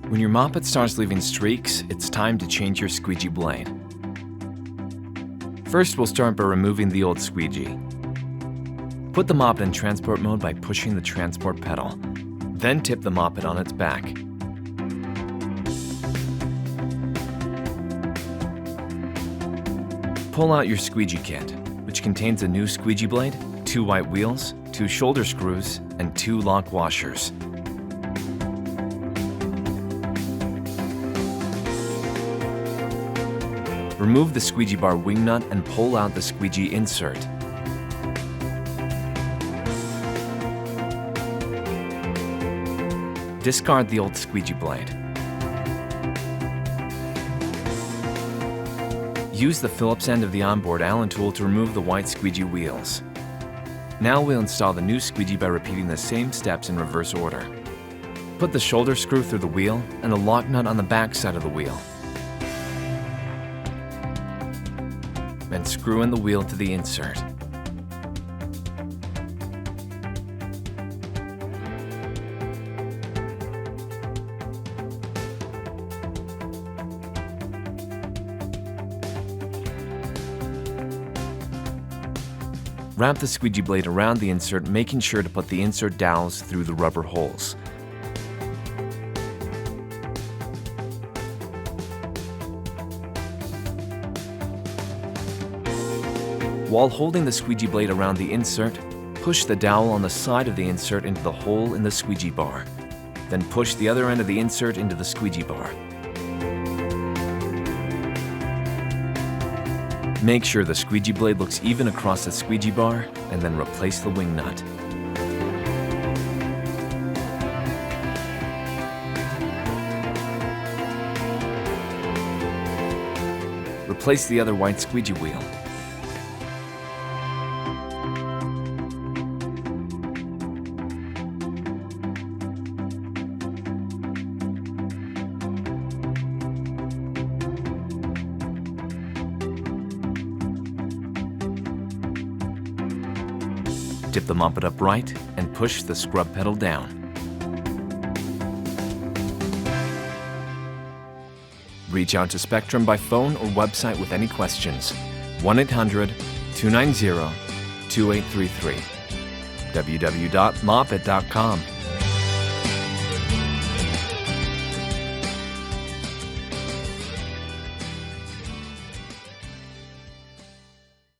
When your Mopit starts leaving streaks, it's time to change your squeegee blade. First, we'll start by removing the old squeegee. Put the Mopit in transport mode by pushing the transport pedal. Then tip the Mopit on its back. Pull out your squeegee kit, which contains a new squeegee blade, 2 white wheels, 2 shoulder screws, and 2 lock washers. Remove the squeegee bar wing nut and pull out the squeegee insert. Discard the old squeegee blade. Use the Phillips end of the onboard Allen tool to remove the white squeegee wheels. Now we'll install the new squeegee by repeating the same steps in reverse order. Put the shoulder screw through the wheel and the lock nut on the back side of the wheel. Then screw in the wheel to the insert. Wrap the squeegee blade around the insert, making sure to put the insert dowels through the rubber holes. While holding the squeegee blade around the insert, push the dowel on the side of the insert into the hole in the squeegee bar. Then push the other end of the insert into the squeegee bar. Make sure the squeegee blade looks even across the squeegee bar, and then replace the wing nut. Replace the other white squeegee wheel. Tip the Mopit upright and push the scrub pedal down. Reach out to Spectrum by phone or website with any questions. 1-800-290-2833. www.mopit.com